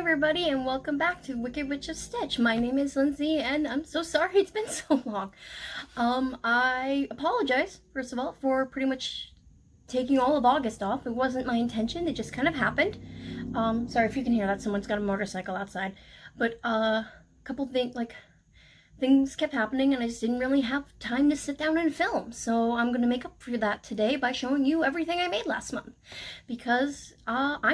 everybody, and welcome back to Wicked Witch of Stitch. My name is Lindsay, and I'm so sorry it's been so long. I apologize, first of all, for pretty much taking all of August off. It wasn't my intention, it just kind of happened. Sorry if you can hear that, someone's got a motorcycle outside. But, couple things kept happening, and I just didn't really have time to sit down and film. So I'm gonna make up for that today by showing you everything I made last month. Because, I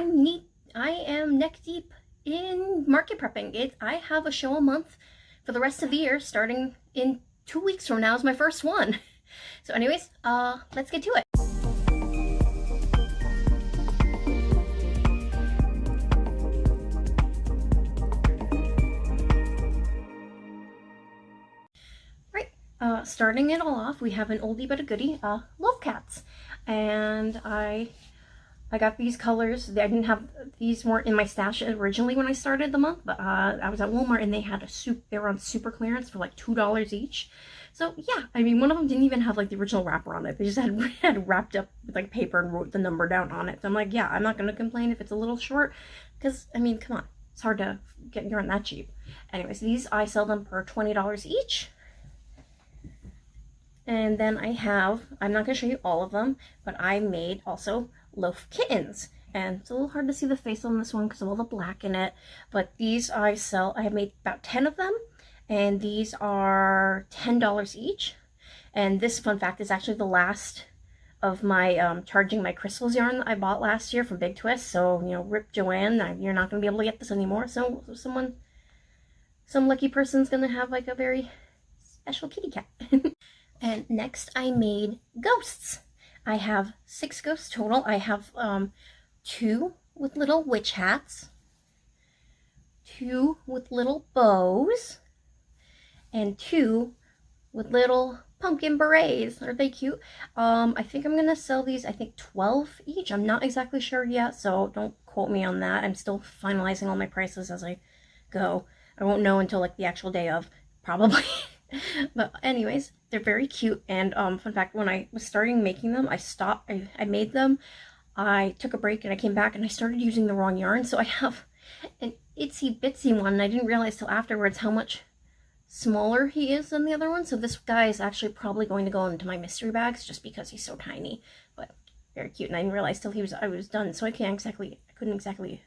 am neck deep in market prepping. I have a show a month for the rest of the year, starting in 2 weeks from now is my first one. So anyways, let's get to it. Right, starting it all off, we have an oldie but a goodie, Love Cats. And I got these colors. I didn't have, these weren't in my stash originally when I started the month, but I was at Walmart and they had they were on super clearance for like $2 each. So yeah, I mean, one of them didn't even have like the original wrapper on it. They just had wrapped up with like paper and wrote the number down on it. So I'm like, yeah, I'm not going to complain if it's a little short, because I mean, come on, it's hard to get yarn that cheap. Anyways, these I sell them for $20 each. And then I have, I'm not going to show you all of them, but I made also Loaf Kittens. And it's a little hard to see the face on this one because of all the black in it. But these I sell, I have made about 10 of them. And these are $10 each. And this, fun fact, is actually the last of my charging my crystals yarn that I bought last year from Big Twist. So, you know, rip Joanne, you're not going to be able to get this anymore. So some lucky person's going to have like a very special kitty cat. And next I made ghosts. I have 6 ghosts total. I have 2 with little witch hats, 2 with little bows, and 2 with little pumpkin berets. Are they cute? I think I'm gonna sell these, I think 12 each. I'm not exactly sure yet, so don't quote me on that. I'm still finalizing all my prices as I go. I won't know until like the actual day of, probably. But anyways, they're very cute. And fun fact, when I was starting making them, I stopped. I made them, I took a break, and I came back and I started using the wrong yarn. So I have an itsy bitsy one, and I didn't realize till afterwards how much smaller he is than the other one. So this guy is actually probably going to go into my mystery bags just because he's so tiny, but very cute. And I didn't realize till I was done, so I couldn't exactly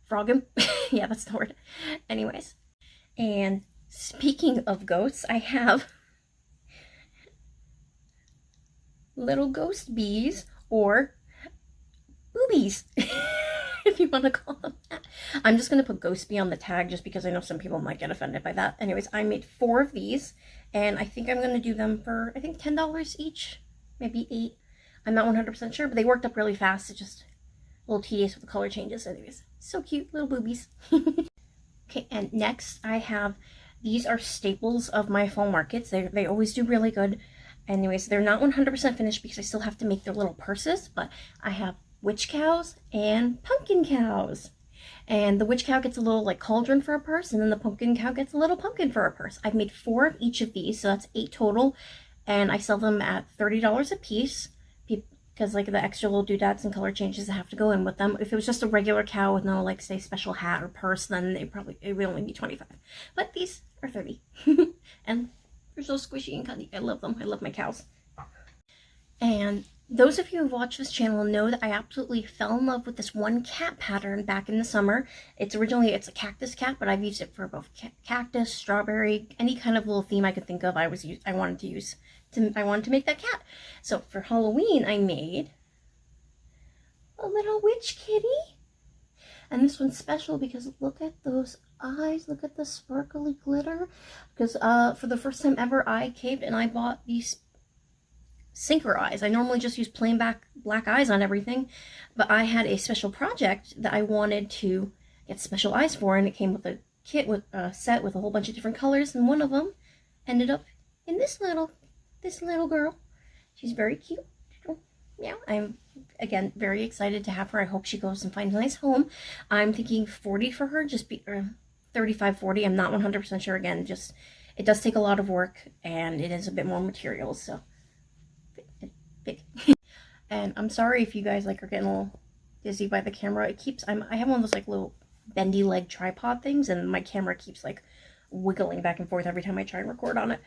frog him. Yeah, that's the word. Anyways, and speaking of ghosts, I have little ghost bees, or boobies, if you want to call them that. I'm just going to put ghost bee on the tag just because I know some people might get offended by that. Anyways, I made 4 of these, and I think I'm going to do them for, I think, $10 each, maybe 8. I'm not 100% sure, but they worked up really fast. It's just a little tedious with the color changes. Anyways, so cute, little boobies. Okay, and next I have, these are staples of my fall markets. They always do really good. Anyways, they're not 100% finished because I still have to make their little purses, but I have witch cows and pumpkin cows. And the witch cow gets a little like cauldron for a purse, and then the pumpkin cow gets a little pumpkin for a purse. I've made 4 of each of these, so that's 8 total, and I sell them at $30 a piece because like the extra little doodads and color changes that have to go in with them. If it was just a regular cow with no like say special hat or purse, then it would only be 25. But these are 30. And they're so squishy and cuddly. I love them. I love my cows. And those of you who've watched this channel know that I absolutely fell in love with this one cat pattern back in the summer. It's a cactus cat, but I've used it for both cactus, strawberry, any kind of little theme I could think of. I wanted to make that cat. So for Halloween, I made a little witch kitty. And this one's special because look at those eyes, look at the sparkly glitter. Because for the first time ever, I caved and I bought these sinker eyes. I normally just use plain black eyes on everything, but I had a special project that I wanted to get special eyes for, and it came with a kit with a set with a whole bunch of different colors, and one of them ended up in this little girl. She's very cute. Yeah, I'm again very excited to have her. I hope she goes and finds a nice home. I'm thinking 40 for her, or 35, 40. I'm not 100% sure. Again, just it does take a lot of work, and it is a bit more materials, so big. And I'm sorry if you guys like are getting a little dizzy by the camera. I have one of those like little bendy leg tripod things, and my camera keeps like wiggling back and forth every time I try and record on it.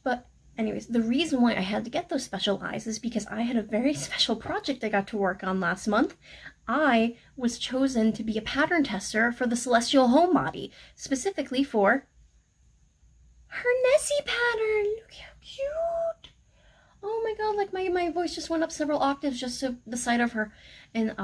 But anyways, the reason why I had to get those special eyes is because I had a very special project I got to work on last month. I was chosen to be a pattern tester for the Celestial Homebody, specifically for her Nessie pattern. Look how cute. Oh my god, like my voice just went up several octaves just to the sight of her. And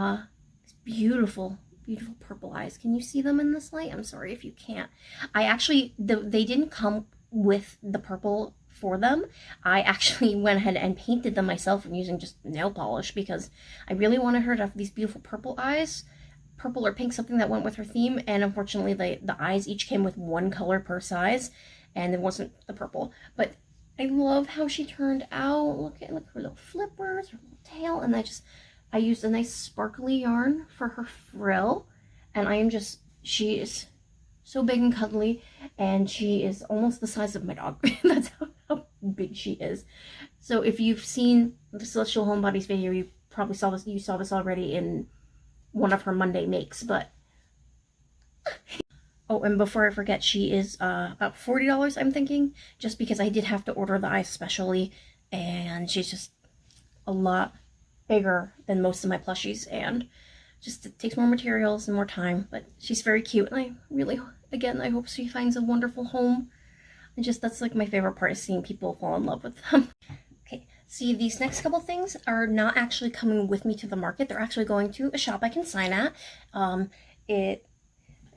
beautiful, beautiful purple eyes. Can you see them in this light? I'm sorry if you can't. I actually, they didn't come with the purple for them. I actually went ahead and painted them myself using just nail polish because I really wanted her to have these beautiful purple eyes. Purple or pink, something that went with her theme. And unfortunately, the eyes each came with one color per size. And it wasn't the purple. But I love how she turned out. Look at her little flippers, her little tail. And I used a nice sparkly yarn for her frill. And she is so big and cuddly. And she is almost the size of my dog. That's how big she is. So if you've seen the Celestial Homebodies video, you probably saw this. You saw this already in one of her Monday makes. But oh, and before I forget, she is about $40, I'm thinking, just because I did have to order the eyes specially, and she's just a lot bigger than most of my plushies, and just it takes more materials and more time, but she's very cute, and I really, again, I hope she finds a wonderful home. And just, that's like my favorite part, is seeing people fall in love with them. Okay, see, these next couple things are not actually coming with me to the market. They're actually going to a shop I can sign at.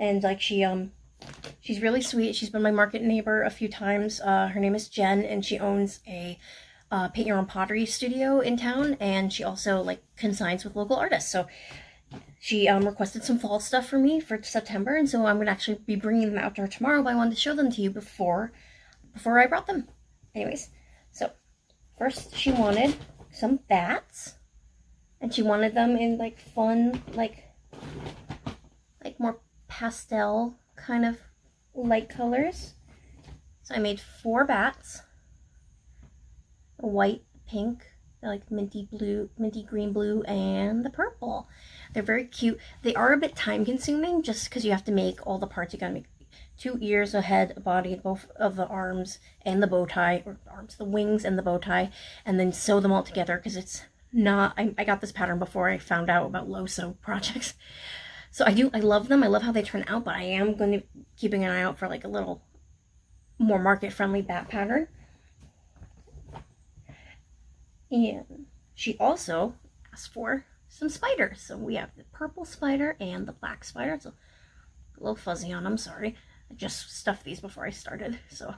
And like she's really sweet. She's been my market neighbor a few times. Her name is Jen, and she owns a paint your own pottery studio in town, and she also like consigns with local artists. So she requested some fall stuff for me for September, and so I'm gonna actually be bringing them out to her tomorrow. But I wanted to show them to you before I brought them. Anyways, so first she wanted some bats, and she wanted them in like fun, like more pastel kind of light colors. So I made 4 bats, a white, pink, like minty blue, minty green blue, and the purple. They're very cute. They are a bit time consuming just because you have to make all the parts. You gotta make 2 ears, a head, a body, both of the arms and the bow tie, or the wings and the bow tie, and then sew them all together because it's not, I got this pattern before I found out about low sew projects. So I love them. I love how they turn out, but I am going to be keeping an eye out for like a little more market-friendly bat pattern. And she also asked for some spiders. So we have the purple spider and the black spider. It's a little fuzzy on them, sorry. I just stuffed these before I started. So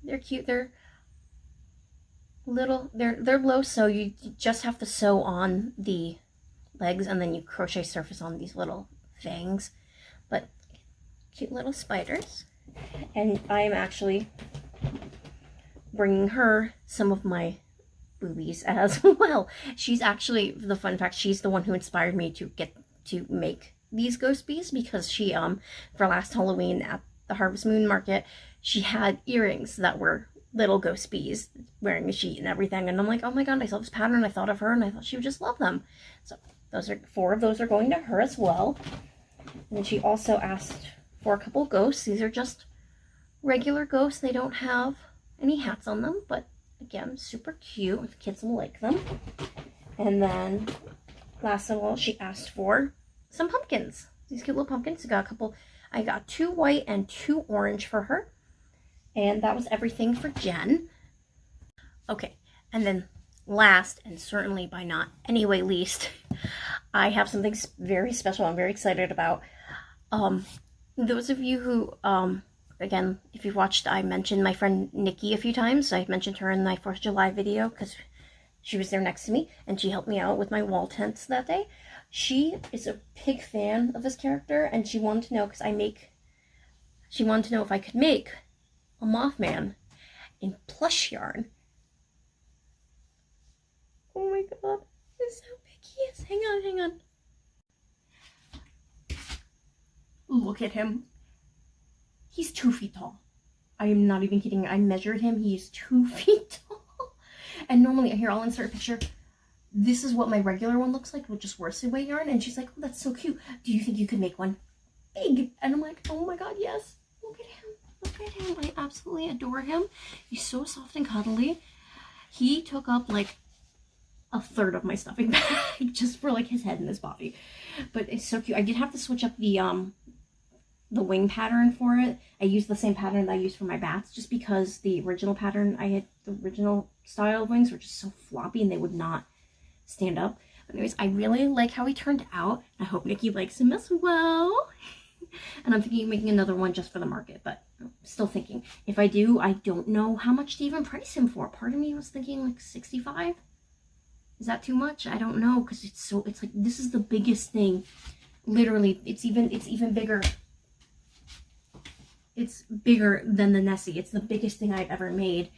they're cute. They're little, they're low sew. You just have to sew on the legs, and then you crochet surface on these little fangs. But cute little spiders. And I am actually bringing her some of my boobies as well. She's actually, the fun fact, she's the one who inspired me to make these ghost bees, because she for last Halloween at the Harvest Moon Market, she had earrings that were little ghost bees wearing a sheet and everything, and I'm like, oh my god, I saw this pattern, I thought of her, and I thought she would just love them. So those are 4 of those are going to her as well. And then she also asked for a couple ghosts. These are just regular ghosts. They don't have any hats on them, but again, super cute. If kids will like them. And then last of all, she asked for some pumpkins. These cute little pumpkins. I got 2 white and 2 orange for her. And that was everything for Jen. Okay, and then last, and certainly by not any way least, I have something very special I'm very excited about. Those of you who, again, if you've watched, I mentioned my friend Nikki a few times. I mentioned her in my 4th of July video because she was there next to me, and she helped me out with my wall tents that day. She is a big fan of this character, and she wanted to know, she wanted to know if I could make a Mothman in plush yarn. Oh my god, this is how big he is. Hang on. Look at him. He's 2 feet tall. I am not even kidding. I measured him. He is 2 feet tall. And normally, here, I'll insert a picture. this is what my regular one looks like with just worsted weight yarn. And she's like, oh, that's so cute. Do you think you could make one big? And I'm like, oh my God, yes. Look at him. Look at him. I absolutely adore him. He's so soft and cuddly. He took up like a third of my stuffing bag just for like his head and his body. But it's so cute. I did have to switch up the wing pattern for it. I used the same pattern that I used for my bats just because the original pattern I had, the original style of wings were just so floppy and they would not stand up. But anyways, I really like how he turned out. I hope Nikki likes him as well. And I'm thinking of making another one just for the market, but I'm still thinking. If I do, I don't know how much to even price him for. Part of me was thinking like 65. Is that too much? I don't know, because it's like, this is the biggest thing. Literally, it's even bigger. It's bigger than the Nessie. It's the biggest thing I've ever made.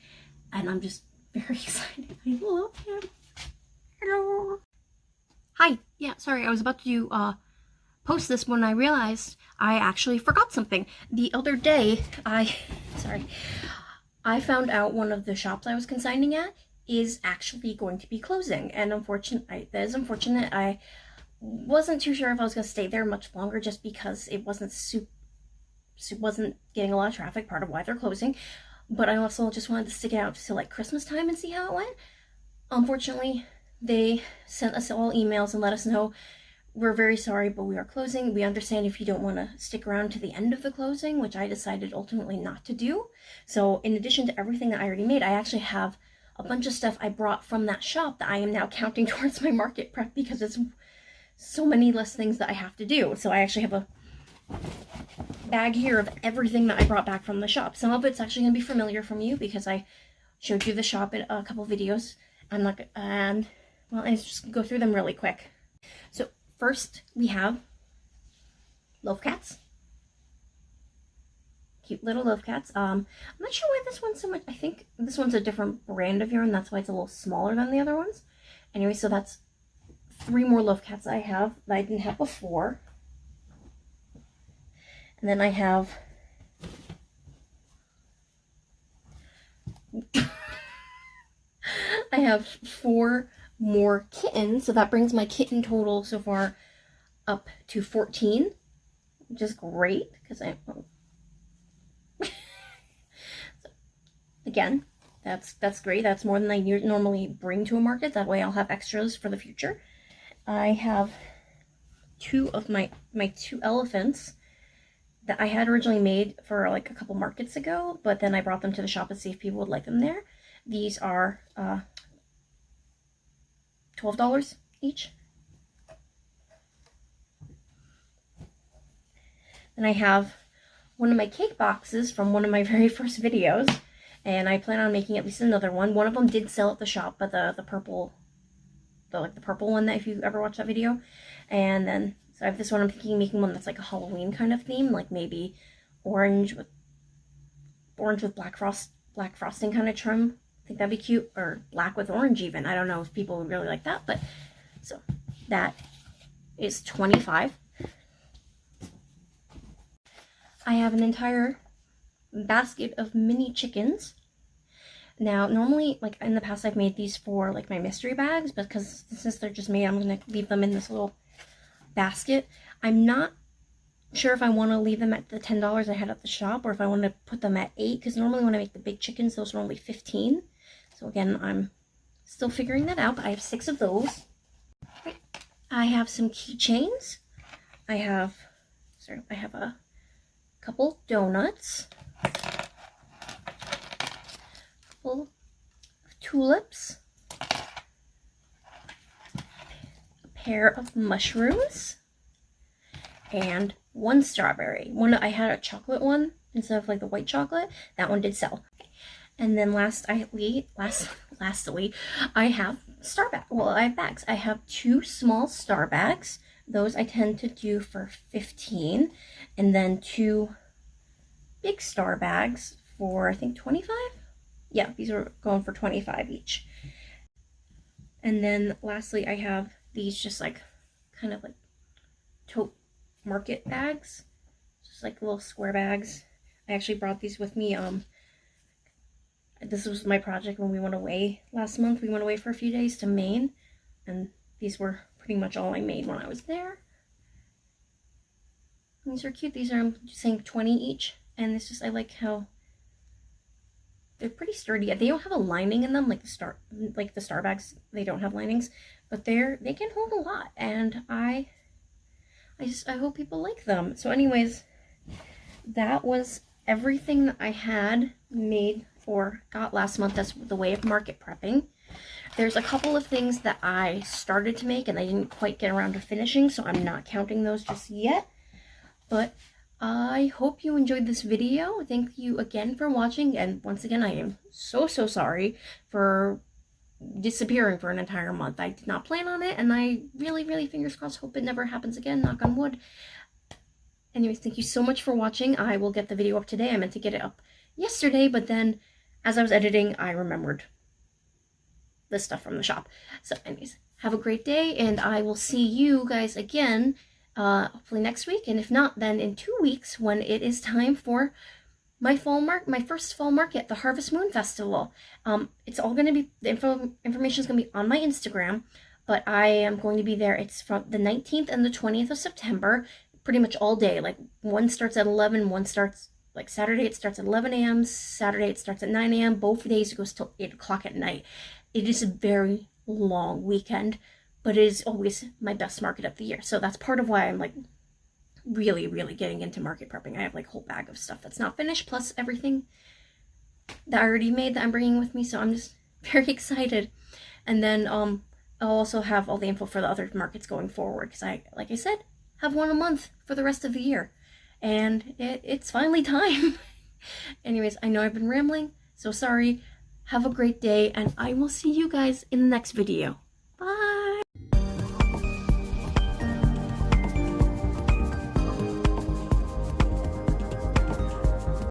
And I'm just very excited. I love him. Hello. Hi. Yeah, sorry, I was about to post this when I realized I actually forgot something. The other day, I found out one of the shops I was consigning at is actually going to be closing. And that is unfortunate. I wasn't too sure if I was going to stay there much longer just because it wasn't getting a lot of traffic, part of why they're closing. But I also just wanted to stick it out to like Christmas time and see how it went. Unfortunately, they sent us all emails and let us know, we're very sorry, but we are closing. We understand if you don't want to stick around to the end of the closing, which I decided ultimately not to do. So in addition to everything that I already made, I actually have a bunch of stuff I brought from that shop that I am now counting towards my market prep because it's so many less things that I have to do. So I actually have a bag here of everything that I brought back from the shop. Some of it's actually going to be familiar from you because I showed you the shop in a couple videos. Well, I just go through them really quick. So first we have loaf cats. Cute little loaf cats. I'm not sure why this one's so much. I think this one's a different brand of yarn. That's why it's a little smaller than the other ones. Anyway, so that's 3 more loaf cats I have that I didn't have before. And then I have I have 4 more kittens, so that brings my kitten total so far up to 14, which is great because again, that's great. That's more than I normally bring to a market. That way I'll have extras for the future. I have 2 of my 2 elephants that I had originally made for like a couple markets ago, but then I brought them to the shop to see if people would like them there. These are $12 each. Then I have one of my cake boxes from one of my very first videos, and I plan on making at least another one. One of them did sell at the shop, but the purple one that if you ever watched that video. And then so I have this one. I'm thinking of making one that's like a Halloween kind of theme, like maybe orange with black frosting kind of trim. I think that'd be cute, or black with orange even. I don't know if people would really like that, but so that is $25. I have an entire basket of mini chickens. Now, normally, like in the past, I've made these for like my mystery bags, but because since they're just made, I'm gonna leave them in this little basket. I'm not sure if I want to leave them at the $10 I had at the shop, or if I want to put them at $8, because normally when I make the big chickens, those are only $15. So again, I'm still figuring that out, but I have 6 of those. I have some keychains. I have a couple donuts, a couple of tulips, a pair of mushrooms, and 1 strawberry. I had a chocolate one instead of like the white chocolate. That one did sell. And then lastly, I have I have bags. I have 2 small star bags. Those I tend to do for $15, and then 2 big star bags for I think $25. Yeah, these are going for $25 each. And then lastly, I have these just like kind of like tote market bags, just like little square bags. I actually brought these with me. This was my project when we went away last month. We went away for a few days to Maine. And these were pretty much all I made when I was there. These are cute. These are, I'm saying 20 each. And it's just, I like how they're pretty sturdy. They don't have a lining in them like the star bags. They don't have linings, but they can hold a lot. And I hope people like them. So anyways, that was everything that I had made or got last month. That's the way of market prepping. There's a couple of things that I started to make and I didn't quite get around to finishing, so I'm not counting those just yet. But I hope you enjoyed this video. Thank you again for watching, and once again, I am so sorry for disappearing for an entire month. I did not plan on it, and I really, fingers crossed, hope it never happens again, knock on wood. Anyways, thank you so much for watching. I will get the video up today. I meant to get it up yesterday, but then as I was editing, I remembered the stuff from the shop. So anyways, have a great day, and I will see you guys again hopefully next week, and if not, then in 2 weeks when it is time for my first fall market, the Harvest Moon Festival. It's all going to be, the information is going to be on my Instagram, but I am going to be there. It's from the 19th and the 20th of September, pretty much all day. Like, one starts at 11, one starts, like Saturday it starts at 11 a.m., Saturday it starts at 9 a.m., both days it goes till 8 o'clock at night. It is a very long weekend, but it is always my best market of the year. So that's part of why I'm like really getting into market prepping. I have like a whole bag of stuff that's not finished, plus everything that I already made that I'm bringing with me. So I'm just very excited. And then I'll also have all the info for the other markets going forward, because like I said, have one a month for the rest of the year. And it's finally time. Anyways, I know I've been rambling, so sorry. Have a great day, and I will see you guys in the next video.